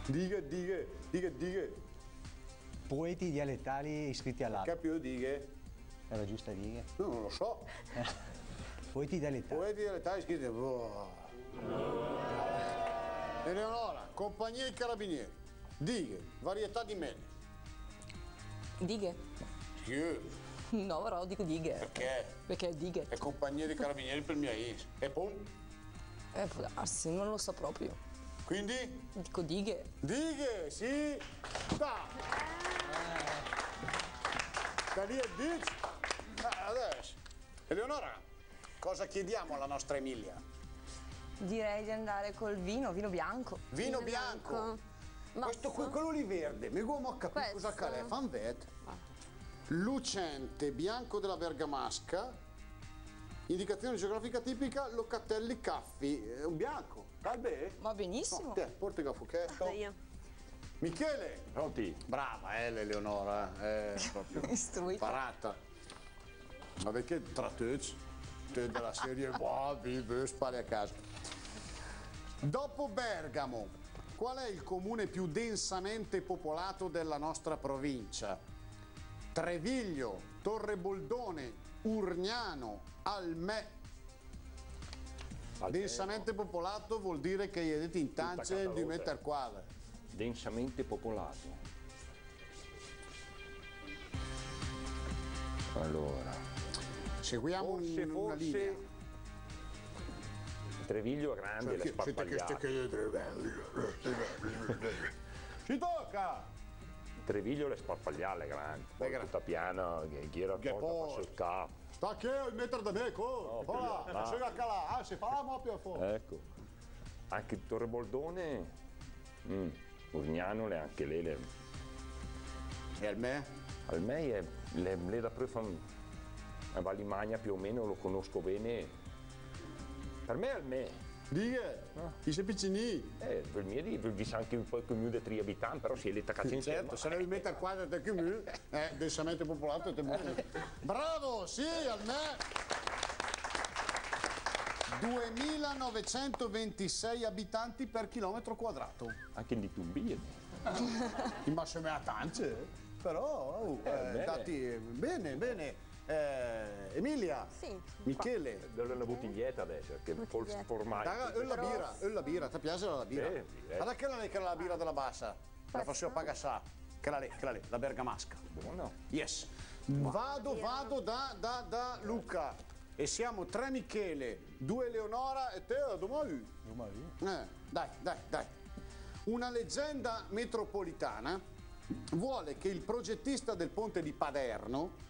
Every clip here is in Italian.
Dighe. Poeti dialettali iscritti all'albo. Che più dighe? È la giusta dighe? No, non lo so. Poeti dialettali. Poeti dialettali iscritti. Eleonora, compagnia e carabinieri. Dighe, varietà di mele. Dighe? Sì. No, però dico dighe. Perché? Perché è dighe. È compagnia di carabinieri per mia is. E poi? Può darsi, non lo so proprio. Quindi? Dico dighe. Dighe, sì. Da lì è dici. Adesso. Eleonora, cosa chiediamo alla nostra Emilia? Direi di andare col vino bianco. Vino bianco. Questo qui, quello lì verde, mi guardo a capire cosa è. Fan vet. Lucente, bianco della Bergamasca. Indicazione geografica tipica, Locatelli Caffi. È un bianco. Calbe? Va benissimo. No, porta il fuchetto. Io. Michele. Pronti? Brava, l'Eleonora. Proprio Istruita. parata. Ma perché tratteggi? Te della serie, vive, spari a casa. Dopo Bergamo, qual è il comune più densamente popolato della nostra provincia? Treviglio, Torreboldone, Urgnano, Almè. Densamente popolato vuol dire che gli editi in tance di mettere quadri. Densamente popolato. Allora, Seguiamo una linea. Treviglio è grande, le sparpagliate. Ci tocca! Treviglio le sparpagliate grandi, poi tutta piana, che era porta sul capo. Sta che il metro da me, voilà, se la calà, se fa la mapia fuori. Ecco, anche Torreboldone, Urgnano, anche lei. E al me? Al me è da a Vallimagna più o meno lo conosco bene. Per me è al me. Dice, chi sei piccini? Per me vi sa anche un po' il comune di 3 abitanti, però si è lettacati insieme. Certo, se devi mettere quadro del comune, è densamente popolato. Bravo, sì, al me. 2926 abitanti per chilometro quadrato. Anche in Ditumbia. Ma se me la tance, però dati bene. Emilia, sì, Michele, dove la bottiglietta adesso che formale. la birra, ti piace la birra? Guarda che è la birra della bassa, la faccio pagare, che la bergamasca. Buono. Yes. Vado da Luca e siamo 3 Michele, 2 Eleonora e te domani. Dai. Una leggenda metropolitana vuole che il progettista del ponte di Paderno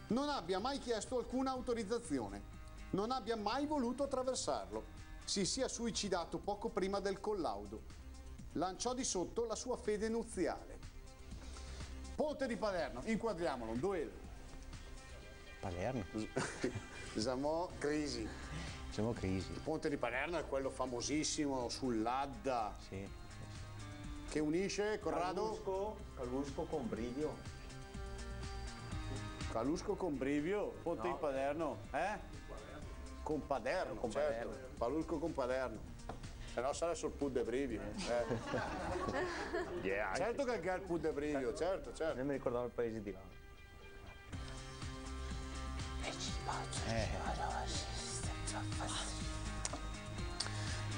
non abbia mai chiesto alcuna autorizzazione, non abbia mai voluto attraversarlo, si sia suicidato poco prima del collaudo. Lanciò di sotto la sua fede nuziale. Ponte di Paderno, inquadriamolo, un duello. Palermo. Siamo crisi. Siamo crisi. Il ponte di Paderno è quello famosissimo sull'Adda. Sì. Che unisce, Corrado? Calusco con Brivio. Calusco con Brivio, ponte di Paderno, Con Paderno, certo. Palusco con Paderno. Se no sarà sul Pud de Brivio. Certo che è il Pud de Brivio, certo. Non mi ricordavo il paese di là.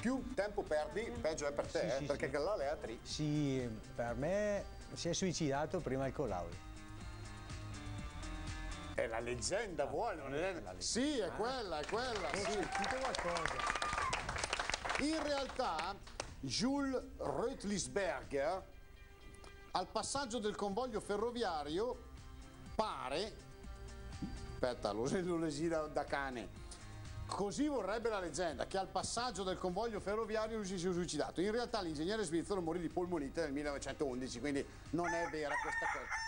Più tempo perdi, peggio è per te, sì, perché sì. là le altri. Sì, per me si è suicidato prima del collaudo. È la leggenda, vuoi? Non è... Sì, è quella, sì. Sentite qualcosa. In realtà, Jules Reutlisberger, al passaggio del convoglio ferroviario, pare... Aspetta, lo lesina da cane. Così vorrebbe la leggenda, che al passaggio del convoglio ferroviario lui si sia suicidato. In realtà l'ingegnere svizzero morì di polmonite nel 1911, quindi non è vera questa cosa.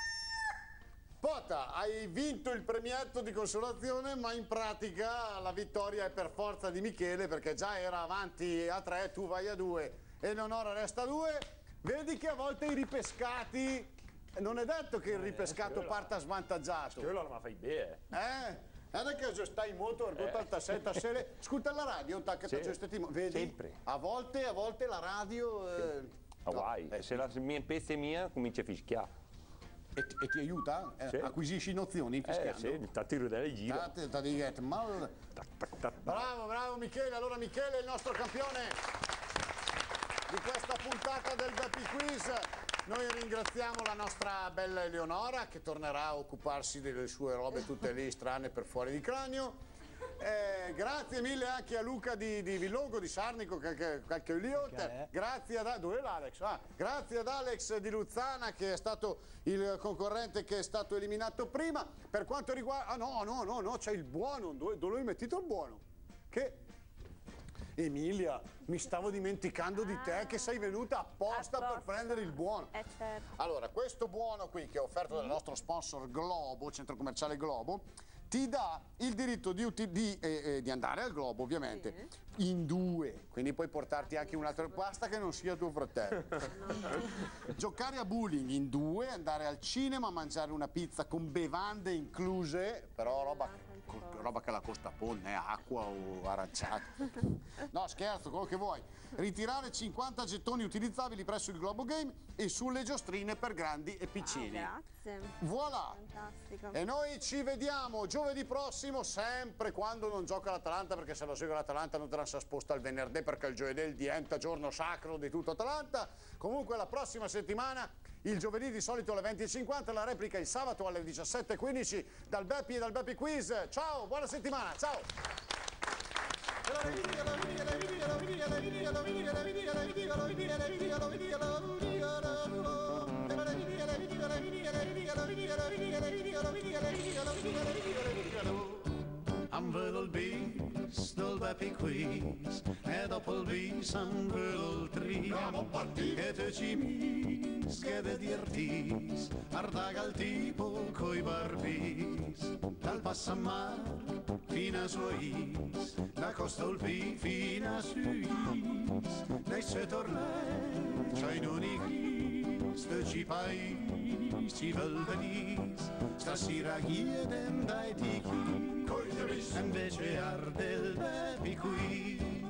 Pota, hai vinto il premietto di consolazione, ma in pratica la vittoria è per forza di Michele, perché già era avanti a 3, tu vai a 2 e Eleonora resta a 2. Vedi che a volte i ripescati, non è detto che il ripescato parta svantaggiato. Quello non mi fai bene. che già stai molto per tutta setta sere. Ascolta la radio, tacca Sì, vedi? sempre. A volte la radio... Guai, se la mia pezza è mia comincia a fischiare. E ti aiuta? Sì. Acquisisci nozioni fischiando? Sì, ti tiro delle gira. Bravo Michele. Allora Michele è il nostro campione di questa puntata del Beppi Quiz. Noi ringraziamo la nostra bella Eleonora che tornerà a occuparsi delle sue robe tutte lì strane per fuori di cranio. Grazie mille anche a Luca di Villongo, di Sarnico, qualche Liotter. Grazie ad dove è l'Alex? Grazie ad Alex di Luzzana che è stato il concorrente che è stato eliminato prima. Per quanto riguarda... no, c'è il buono. Dove hai mettito il buono? Che... Emilia, mi stavo dimenticando di te che sei venuta apposta per prendere il buono. Certo. Allora, questo buono qui che è offerto dal nostro sponsor Globo, centro commerciale Globo, ti dà il diritto di andare al Globo, ovviamente, in due, quindi puoi portarti anche un altro, basta che non sia tuo fratello. Giocare a bowling in due, andare al cinema, mangiare una pizza con bevande incluse, però roba che la costa ponne, acqua o aranciato. No, scherzo, quello che vuoi. Ritirare 50 gettoni utilizzabili presso il Globo Game e sulle giostrine per grandi e piccini. Grazie. Voilà. Fantastico. E noi ci vediamo giovedì prossimo, sempre quando non gioca l'Atalanta, perché se lo segue l'Atalanta non te la si sposta il venerdì, perché il giovedì diventa giorno sacro di tutto Atalanta. Comunque la prossima settimana, il giovedì di solito alle 20:50, la replica il sabato alle 17:15 dal Beppi e dal Beppi Quiz. Ciao, buona settimana, ciao! Han vedo il bis del Beppi Quiz e dopo il bis han vedo il tri che te ci mis che te divertis ardaga il tipo coi barbis dal passamar fino a Suis da Costa Ulfi fino a Suis nei se tornei c'hai d'unic sto ci pais ci vel venis stasera chiedem dai tichi invece arde il Beppi Quiz.